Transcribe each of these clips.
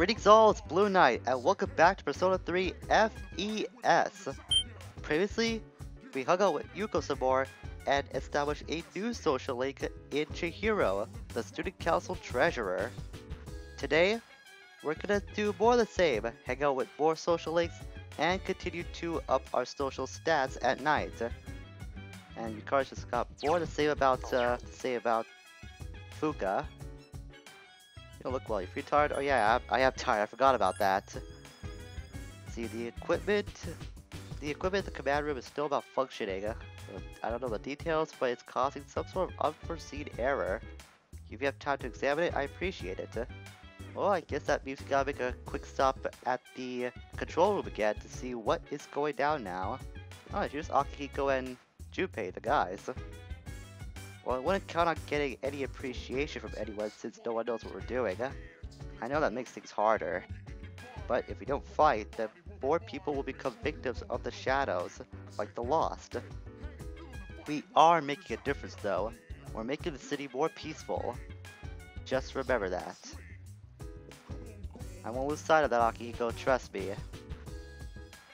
Greetings all, it's Blue Knight, and welcome back to Persona 3 FES. Previously, we hung out with Yuko some more and established a new social link in Chihiro, the student council treasurer. Today, we're gonna do more of the same, hang out with more social links, and continue to up our social stats at night. And Yukari just got more to say about Fuka. You don't look well. You feel tired? Oh yeah, I am tired. I forgot about that. See, the equipment in the command room is still malfunctioning. I don't know the details, but it's causing some sort of unforeseen error. If you have time to examine it, I appreciate it. Well, I guess that means we gotta make a quick stop at the control room again to see what is going down now. Oh, it's just Akihiko and Junpei, the guys. Well, I wouldn't count on getting any appreciation from anyone since no one knows what we're doing. I know that makes things harder. But if we don't fight, then more people will become victims of the shadows, like the Lost. We are making a difference though. We're making the city more peaceful. Just remember that. I won't lose sight of that, Akihiko, trust me.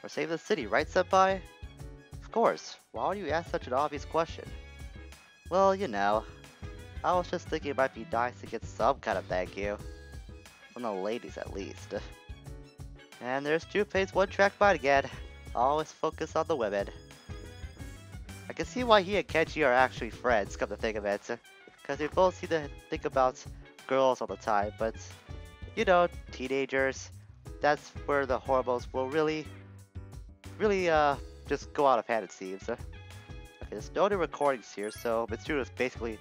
We're saving the city, right, Senpai? Of course. Why would you ask such an obvious question? Well, you know, I was just thinking it might be nice to get some kind of thank you. From the ladies, at least. And there's Junpei's one-track mind again. Always focus on the women. I can see why he and Kenji are actually friends, come to think of it. Because they both seem to think about girls all the time, but... You know, teenagers, that's where the hormones will really just go out of hand, it seems. Okay, there's no new recordings here, so Mitsuru is basically...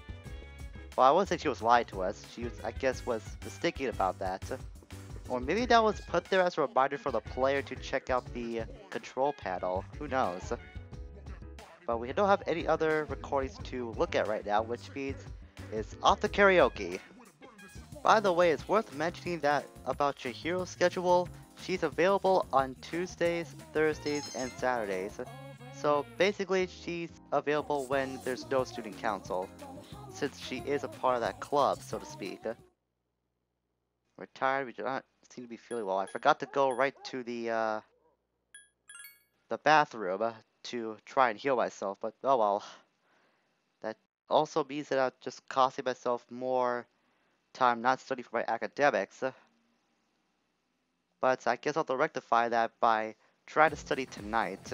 Well, I wouldn't say she was lying to us. She was, I guess, was mistaken about that. Or maybe that was put there as a reminder for the player to check out the control panel. Who knows? But we don't have any other recordings to look at right now, which means it's off the karaoke. By the way, it's worth mentioning that about Chihiro's schedule, she's available on Tuesdays, Thursdays, and Saturdays. So basically, she's available when there's no student council, since she is a part of that club, so to speak. We're tired, we do not seem to be feeling well. I forgot to go right to the bathroom to try and heal myself, but oh well. That also means that I'm just costing myself more time not studying for my academics. But I guess I'll have to rectify that by trying to study tonight.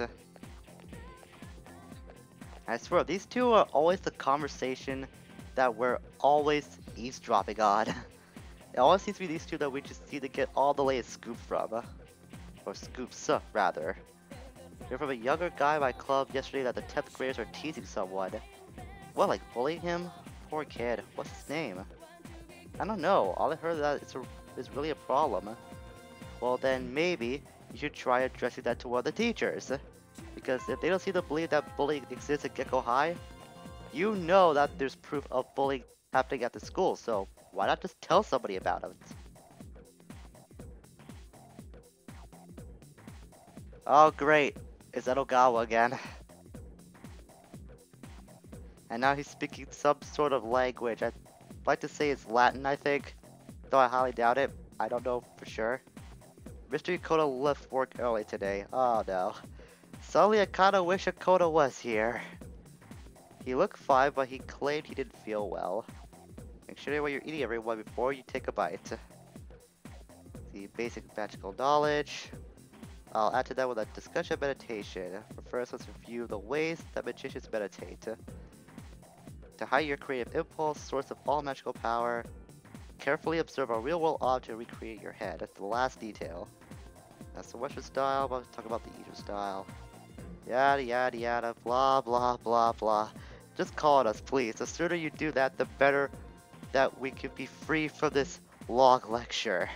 I swear, these two are always the conversation that we're always eavesdropping on. It always seems to be these two that we just need to get all the latest scoop from. Or scoops, rather. Heard from a younger guy in my club yesterday that the 10th graders are teasing someone. What, like bullying him? Poor kid. What's his name? I don't know. All I heard that is really a problem. Well then, maybe you should try addressing that to one of the teachers. Because if they don't seem to believe that bullying exists at Gecko High, you know that there's proof of bullying happening at the school, so why not just tell somebody about it? Oh great, it's Edogawa again. And now he's speaking some sort of language. I'd like to say it's Latin, I think. Though I highly doubt it. I don't know for sure. Mr. Yokota left work early today. Oh no. Suddenly I kinda wish Yokota was here. He looked fine, but he claimed he didn't feel well. Make sure what you're eating, everyone, before you take a bite. The basic magical knowledge. I'll add to that with a discussion meditation. But first, let's review the ways that magicians meditate. To hide your creative impulse, source of all magical power. Carefully observe a real-world object and recreate your head. That's the last detail. That's the Western style, but I'll talk about the Eastern style. Yada yada yada, blah blah blah blah. Just call on us, please. The sooner you do that, the better that we can be free from this long lecture.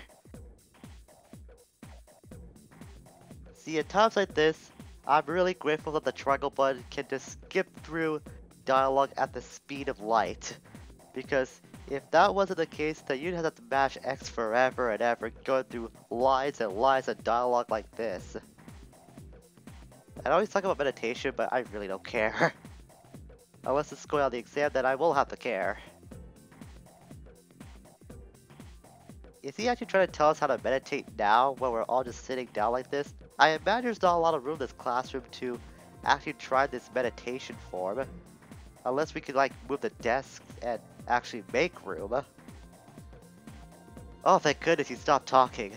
See, at times like this, I'm really grateful that the triangle button can just skip through dialogue at the speed of light. Because if that wasn't the case, then you'd have to mash X forever and ever, going through lines and lines of dialogue like this. I always talk about meditation, but I really don't care. Unless it's going on the exam, then I will have to care. Is he actually trying to tell us how to meditate now when we're all just sitting down like this? I imagine there's not a lot of room in this classroom to actually try this meditation form. Unless we could like move the desks and actually make room. Oh, thank goodness he stopped talking.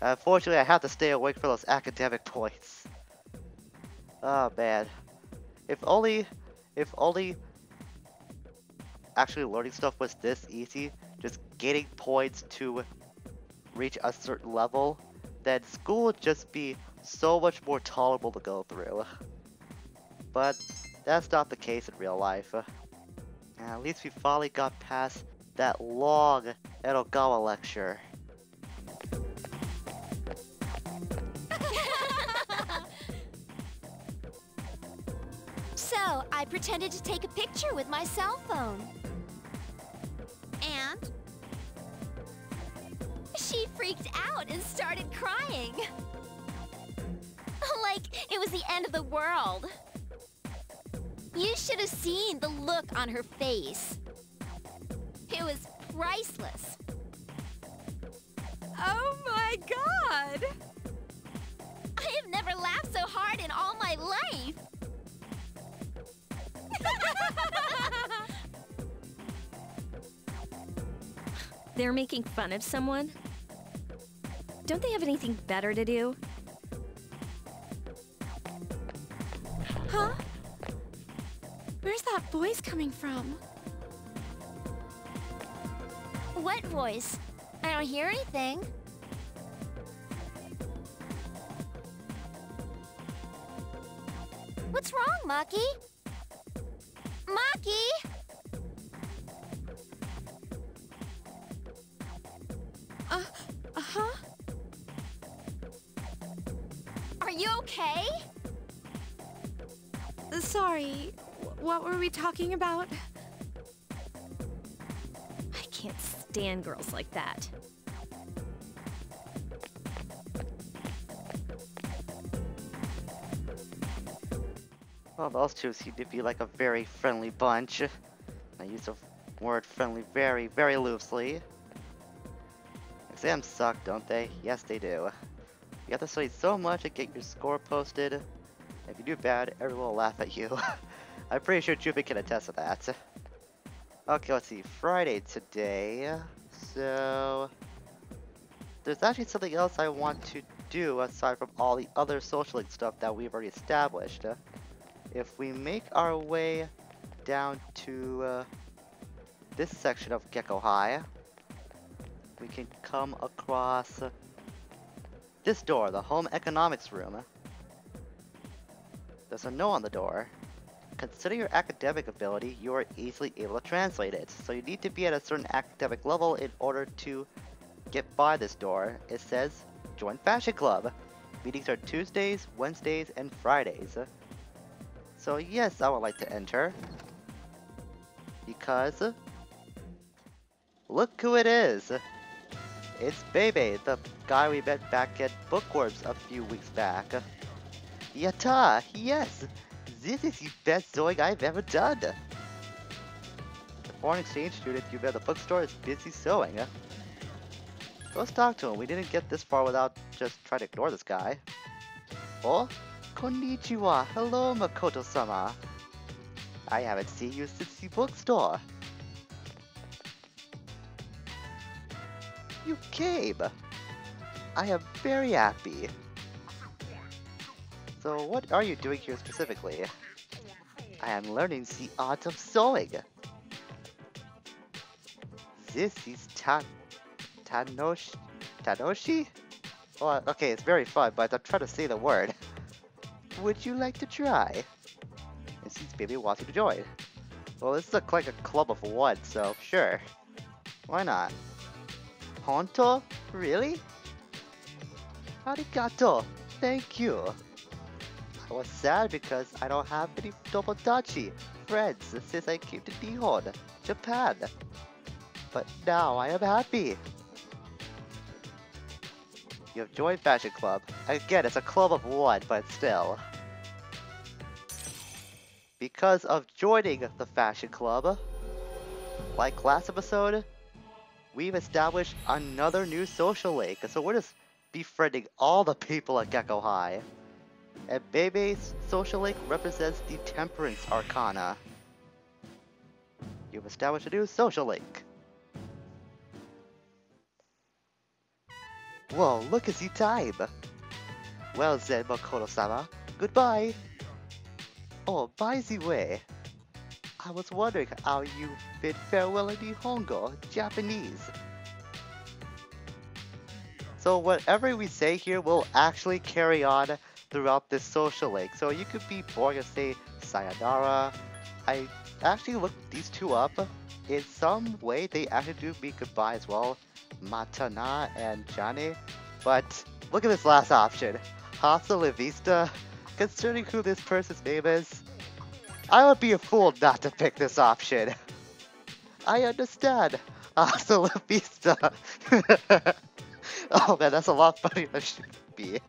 Unfortunately, I have to stay awake for those academic points. Oh man. If only actually learning stuff was this easy, just getting points to reach a certain level, then school would just be so much more tolerable to go through. But that's not the case in real life. At least we finally got past that long Edogawa lecture. So, I pretended to take a picture with my cell phone. And? She freaked out and started crying. Like it was the end of the world. You should have seen the look on her face. It was priceless. Oh my god! I have never laughed so hard in all my life. They're making fun of someone? Don't they have anything better to do? Huh? Where's that voice coming from? What voice? I don't hear anything. What's wrong, Maki? Maki? Uh-huh? Are you okay? Sorry, what were we talking about? I can't stand girls like that. Well, those two seem to be like a very friendly bunch. I use the word friendly very, very loosely. Exams suck, don't they? Yes, they do. You have to study so much to get your score posted. If you do bad, everyone will laugh at you. I'm pretty sure Jupiter can attest to that. Okay, let's see. Friday today. So there's actually something else I want to do aside from all the other social stuff that we've already established. If we make our way down to this section of Gecko High, we can come across this door, the home economics room. There's a note on the door. Consider your academic ability, you are easily able to translate it. So you need to be at a certain academic level in order to get by this door. It says, join Fashion Club. Meetings are Tuesdays, Wednesdays, and Fridays. So yes, I would like to enter. Because look who it is! It's Bebe, the guy we met back at Bookworms a few weeks back. Yatta! Yes! This is the best sewing I've ever done! The foreign exchange student you met at the bookstore is busy sewing. Let's talk to him. We didn't get this far without just trying to ignore this guy. Oh? Konnichiwa! Hello, Makoto-sama! I haven't seen you since the bookstore. You came! I am very happy. So what are you doing here specifically? I am learning the art of sewing. This is Tanoshi? Well, okay, it's very fun, but I'm trying to say the word. Would you like to try? It seems Baby wants you to join. Well, this is like a club of one, so sure. Why not? Honto? Really? Arigato! Thank you! I was sad because I don't have any Tomodachi friends since I came to Nihon, Japan. But now I am happy! You have joined Fashion Club. Again, it's a club of one, but still. Because of joining the Fashion Club, like last episode, we've established another new social link. So we're just befriending all the people at Gecko High. And Bebe's social link represents the Temperance Arcana. You've established a new social link. Whoa, look at the time! Well then, Makoto-sama, goodbye! Oh, by the way, I was wondering how you bid farewell in Nihongo, Japanese. So whatever we say here will actually carry on throughout this social link. So you could be boring and say sayonara. I actually looked these two up. In some way, they actually do mean goodbye as well. Matana and Jane. But look at this last option. Hasta la vista. Considering who this person's name is, I would be a fool not to pick this option. I understand. Hasta la vista. Oh man, that's a lot funnier than it should be.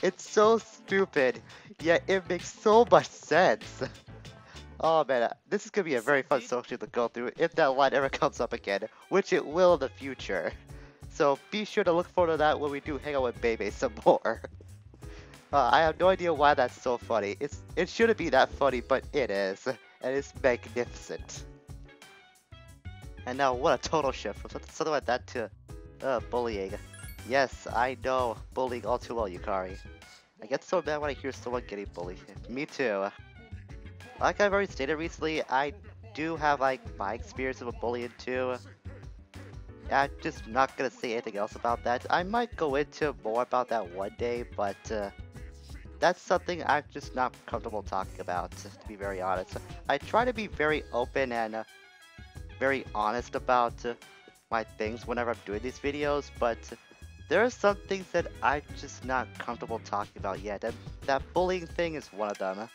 It's so stupid, yet it makes so much sense. Oh man, this is gonna be a very fun social to go through if that line ever comes up again, which it will in the future. So be sure to look forward to that when we do hang out with Bebe some more. I have no idea why that's so funny. It shouldn't be that funny, but it is, and it's magnificent. And now, what a total shift from something like that to bullying. Yes, I know, bullying all too well, Yukari. I get so mad when I hear someone getting bullied. Me too. Like I've already stated recently, I do have like my experience with bullying too. I'm just not gonna say anything else about that. I might go into more about that one day, but that's something I'm just not comfortable talking about, to be very honest. I try to be very open and very honest about my things whenever I'm doing these videos, but there are some things that I'm just not comfortable talking about yet, and that bullying thing is one of them.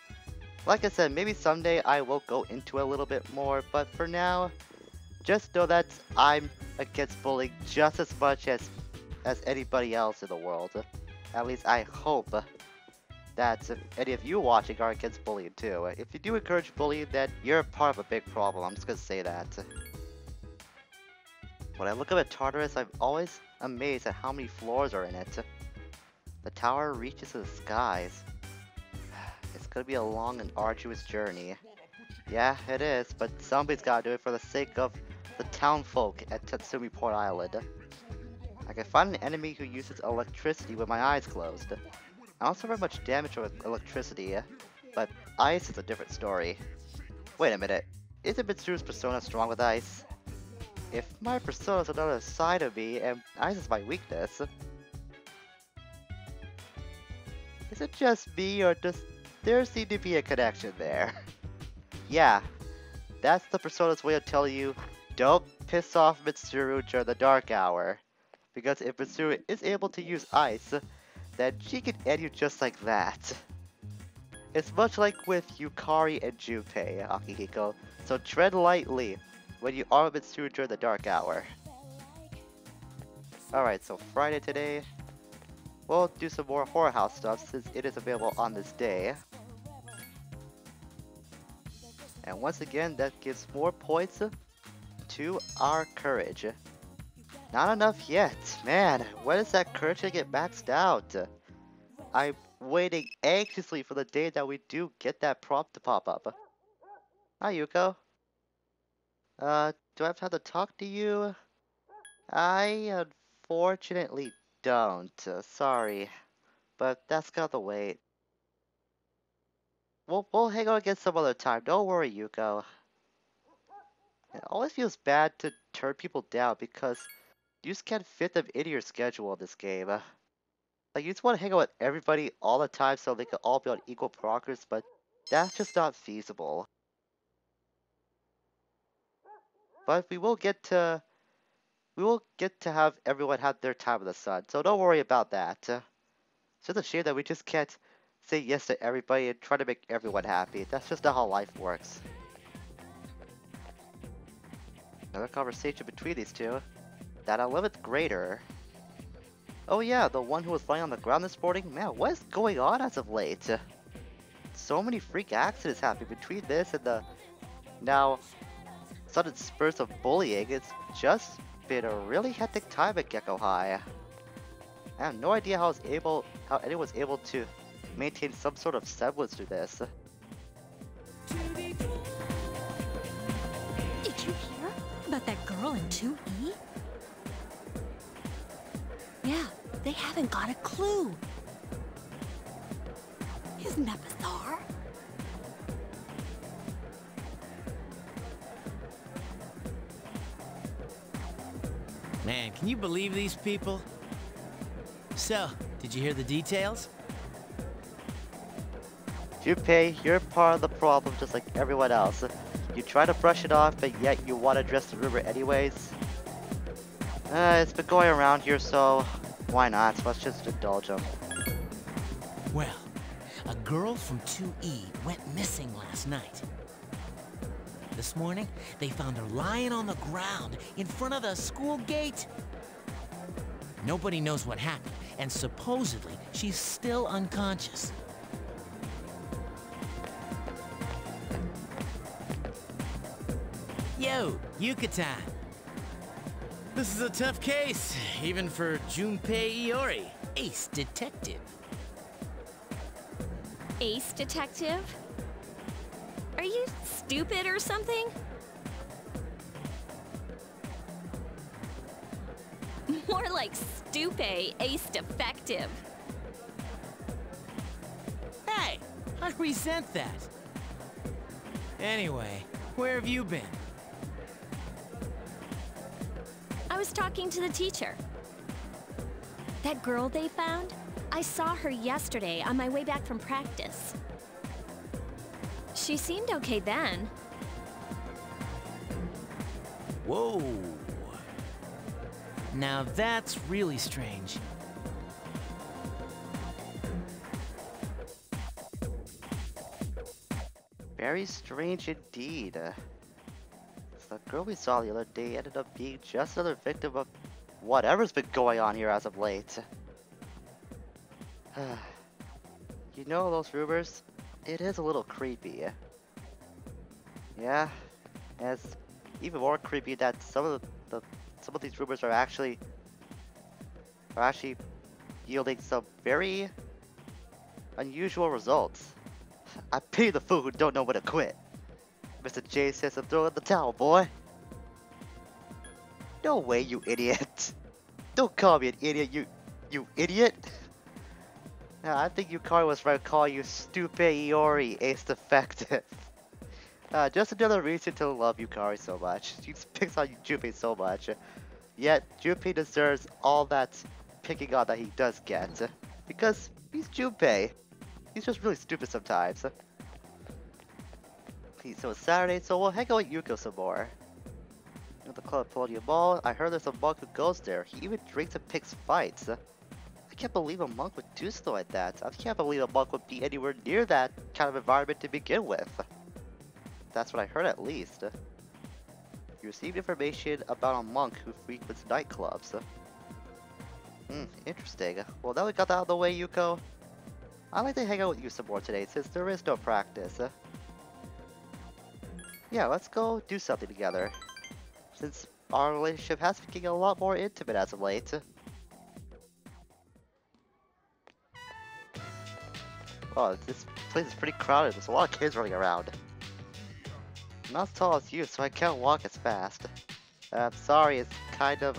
Like I said, maybe someday I will go into it a little bit more, but for now, just know that I'm against bullying just as much as anybody else in the world. At least I hope that if any of you watching are against bullying too. If you do encourage bullying, then you're part of a big problem. I'm just gonna say that. When I look up at Tartarus, I'm always amazed at how many floors are in it. The tower reaches to the skies. It's gonna be a long and arduous journey. Yeah, it is, but somebody's gotta do it for the sake of the townfolk at Tatsumi Port Island. I can find an enemy who uses electricity with my eyes closed. I don't suffer much damage with electricity, but ice is a different story. Wait a minute, isn't Mitsuru's persona strong with ice? If my persona is another side of me and ice is my weakness, is it just me or does there seem to be a connection there? Yeah, that's the persona's way of telling you, don't piss off Mitsuru during the dark hour. Because if Mitsuru is able to use ice, then she can end you just like that. It's much like with Yukari and Junpei, Akihiko, so tread lightly when you are with Mitsuru during the dark hour. Alright, so Friday today, we'll do some more Horror House stuff since it is available on this day. And once again, that gives more points to our courage. Not enough yet. Man, when is that courage gonna get maxed out? I'm waiting anxiously for the day that we do get that prompt to pop up. Hi, Yuko. Do I have time to talk to you? I unfortunately don't. Sorry. But that's gotta wait. We'll hang out again some other time. Don't worry, Yuko. It always feels bad to turn people down because you just can't fit them into your schedule in this game. Like, you just want to hang out with everybody all the time so they can all be on equal progress, but that's just not feasible. But we will get to have everyone have their time in the sun, so don't worry about that. It's just a shame that we just can't say yes to everybody and try to make everyone happy. That's just not how life works. Another conversation between these two. That 11th grader. Oh yeah, the one who was lying on the ground this morning? Man, what is going on as of late? So many freak accidents happening between this and the now sudden spurts of bullying. It's just been a really hectic time at Gecko High. I have no idea how anyone was able to maintain some sort of semblance through this. Did you hear about that girl in 2E? Yeah, they haven't got a clue. Isn't that bizarre? Man, can you believe these people? So, did you hear the details? Junpei, you're part of the problem just like everyone else. You try to brush it off, but yet you want to address the rumor anyways. It's been going around here, so why not? Let's just indulge them. Well, a girl from 2E went missing last night. This morning, they found her lying on the ground in front of the school gate. Nobody knows what happened, and supposedly she's still unconscious. Yo, Yucatan. This is a tough case, even for Junpei Iori, ace detective. Ace detective? Are you stupid or something? More like Stupe, ace defective. Hey, I resent that. Anyway, where have you been? I was talking to the teacher. That girl they found, I saw her yesterday on my way back from practice. She seemed okay then. Whoa. Now that's really strange. Very strange indeed. The girl we saw the other day ended up being just another victim of whatever's been going on here as of late. You know those rumors? It is a little creepy. Yeah, and it's even more creepy that some of these rumors are actually yielding some very unusual results. I pity the fool who don't know when to quit. Mr. J says to throw in the towel, boy. No way, you idiot. Don't call me an idiot, you idiot. I think Yukari was right to call you Stupe Iori, ace defective. Just another reason to love Yukari so much. She picks on Junpei so much. Yet, Junpei deserves all that picking on that he does get. Because he's Junpei. He's just really stupid sometimes. So it's Saturday, so we'll hang out with Yuko some more. At the club Palladium Mall, I heard there's a monk who goes there. He even drinks and picks fights. I can't believe a monk would do stuff like that. I can't believe a monk would be anywhere near that kind of environment to begin with. That's what I heard at least. You received information about a monk who frequents nightclubs. Interesting. Well, now we got that out of the way, Yuko. I'd like to hang out with you some more today since there is no practice. Yeah, let's go do something together. Since our relationship has been getting a lot more intimate as of late. Oh, this place is pretty crowded. There's a lot of kids running around. I'm not as tall as you, so I can't walk as fast. I'm sorry, it's kind of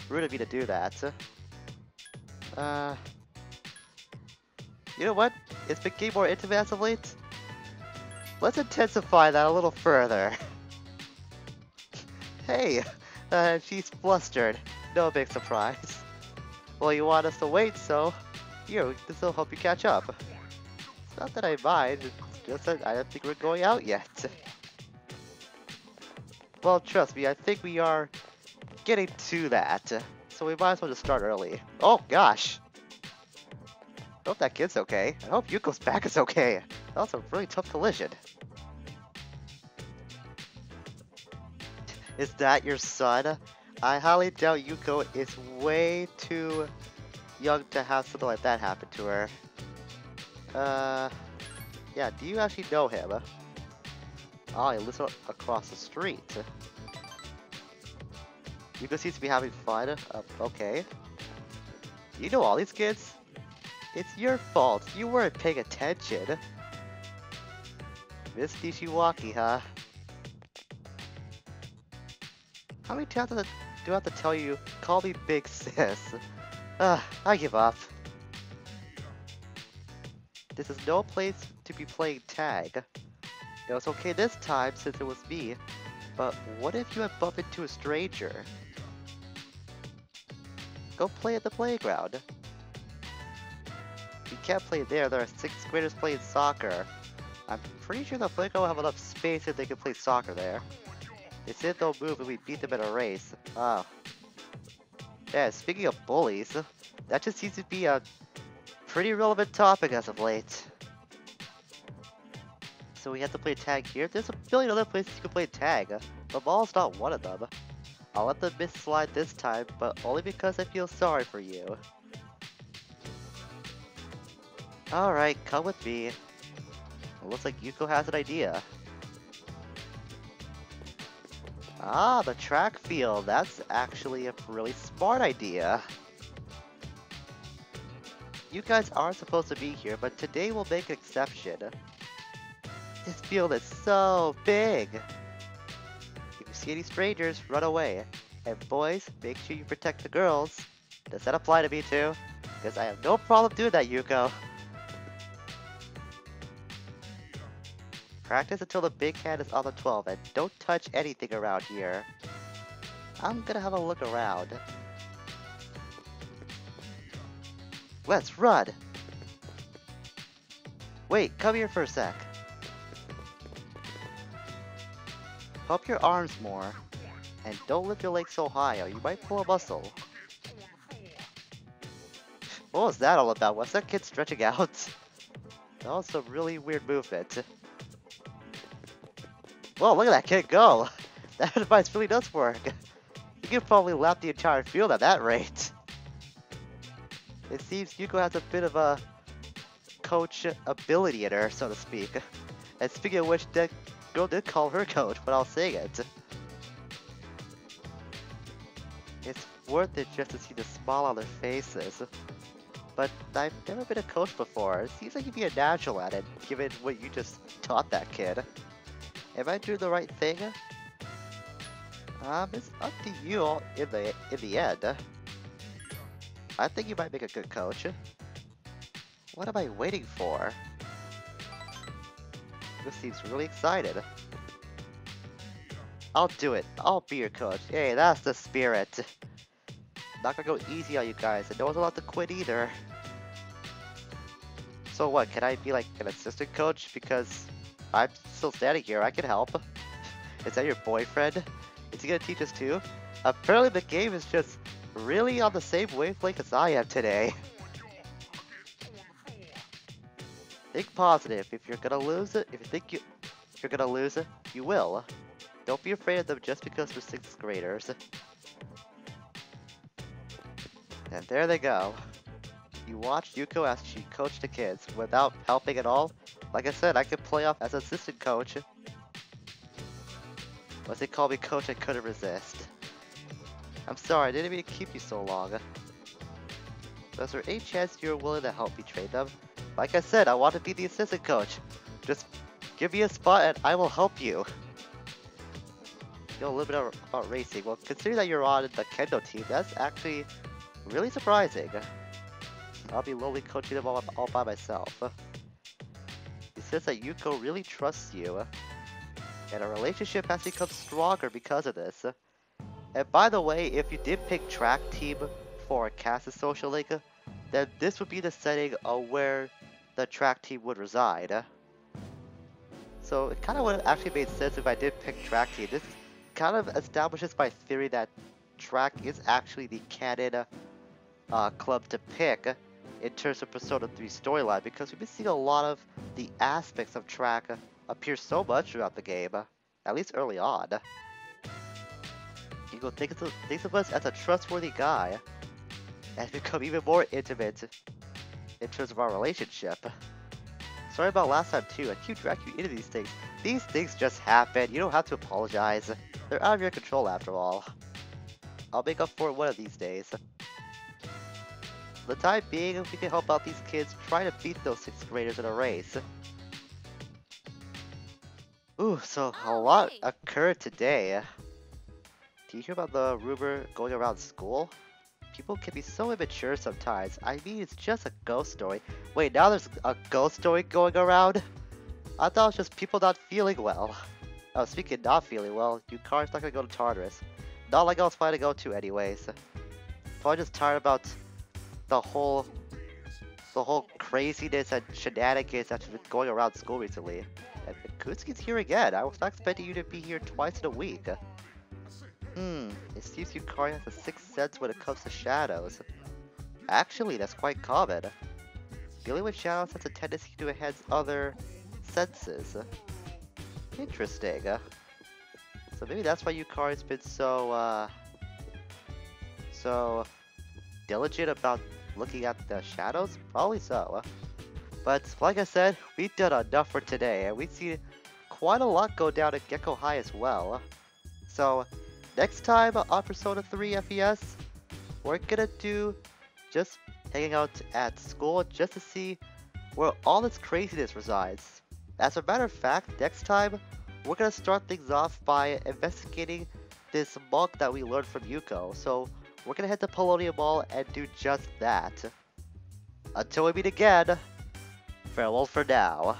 rude of me to do that. You know what? It's been getting more intimate as of late. Let's intensify that a little further. Hey, she's flustered. No big surprise. Well, you want us to wait, so here, this will help you catch up. It's not that I mind, it's just that I don't think we're going out yet. Well, trust me, I think we are getting to that, so we might as well just start early. Oh gosh! I hope that kid's okay. I hope Yuko's back is okay. That was a really tough collision. Is that your son? I highly doubt Yuko is way too young to have something like that happen to her. Yeah, do you actually know him? Oh, he lives across the street. Yuko seems to be having fun. Okay. You know all these kids? It's your fault. You weren't paying attention. Miss Nishiwaki, huh? How many times do I have to tell you, call me Big Sis? I give up. This is no place to be playing tag. It was okay this time since it was me, but what if you had bumped into a stranger? Go play at the playground. You can't play there, there are 6th graders playing soccer. I'm pretty sure the playground will have enough space if they can play soccer there. They said they'll move if we beat them in a race. Oh. Yeah, speaking of bullies, that just seems to be a pretty relevant topic as of late. So we have to play tag here. There's a billion other places you can play tag. The mall's not one of them. I'll let them miss slide this time, but only because I feel sorry for you. Alright, come with me. It looks like Yuko has an idea. Ah, the track field. That's actually a really smart idea. You guys aren't supposed to be here, but today we'll make an exception. This field is so big. If you see any strangers, run away. And boys, make sure you protect the girls. Does that apply to me too? Because I have no problem doing that, Yuko. Practice until the big hand is on the 12 and don't touch anything around here. I'm gonna have a look around. Let's run! Wait, come here for a sec. Pump your arms more. And don't lift your legs so high or you might pull a muscle. What was that all about? Was that kid stretching out? That was some really weird movement. Whoa, look at that kid go! That advice really does work. You could probably lap the entire field at that rate. It seems Yuko has a bit of a coach ability in her, so to speak. And speaking of which, that girl did call her coach when I was saying it. It's worth it just to see the smile on their faces. But I've never been a coach before. It seems like you'd be a natural at it, given what you just taught that kid. Am I doing the right thing? It's up to you in the end. I think you might make a good coach. What am I waiting for? This seems really excited. I'll do it. I'll be your coach. Hey, that's the spirit. Not gonna go easy on you guys, and no one's allowed to quit either. So what, can I be like an assistant coach? Because I'm still standing here, I can help. Is that your boyfriend? Is he gonna teach us too? Apparently the game is just really on the same wavelength as I am today. Think positive. If you're gonna lose it, if you think you're gonna lose it, you will. Don't be afraid of them just because they're 6th graders. And there they go. You watched Yuko as she coached the kids without helping at all. Like I said, I could play off as assistant coach. Once they called me coach, I couldn't resist. I'm sorry, I didn't mean to keep you so long. Was there any chance you were willing to help me train them? Like I said, I want to be the assistant coach. Just give me a spot and I will help you. You know a little bit about racing. Well, considering that you're on the Kendo team, that's actually really surprising. I'll be lonely coaching them all by myself. He says that Yuko really trusts you. And our relationship has become stronger because of this. And by the way, if you did pick track team for a Casus Social League, then this would be the setting of where the track team would reside. So it kind of would have actually made sense if I did pick track team. This kind of establishes my theory that track is actually the canon club to pick in terms of Persona 3 storyline, because we've been seeing a lot of the aspects of track appear so much throughout the game, at least early on. Yuko thinks of us as a trustworthy guy, and become even more intimate in terms of our relationship. Sorry about last time too, I keep dragging you into these things. These things just happen, you don't have to apologize. They're out of your control after all. I'll make up for it one of these days. For the time being, we can help out these kids try to beat those 6th graders in a race. Ooh, so a lot occurred today. Do you hear about the rumor going around school? People can be so immature sometimes. I mean, it's just a ghost story. Wait, now there's a ghost story going around? I thought it was just people not feeling well. Oh, speaking of not feeling well, Yukari's not gonna go to Tartarus. Not like I was planning to go to anyways. Probably just tired about the whole craziness and shenanigans that's been going around school recently. And Kutsuki's here again. I was not expecting you to be here twice in a week. It seems Yukari has a sixth sense when it comes to shadows. Actually, that's quite common. Dealing with shadows has a tendency to enhance other senses. Interesting. So maybe that's why Yukari's been so diligent about looking at the shadows? Probably so. But like I said, we've done enough for today, and we've seen quite a lot go down at Gecko High as well. So next time on Persona 3 FES, we're gonna do just hanging out at school just to see where all this craziness resides. As a matter of fact, next time, we're gonna start things off by investigating this monk that we learned from Yuko. So we're gonna head to Paulownia Mall and do just that. Until we meet again, farewell for now.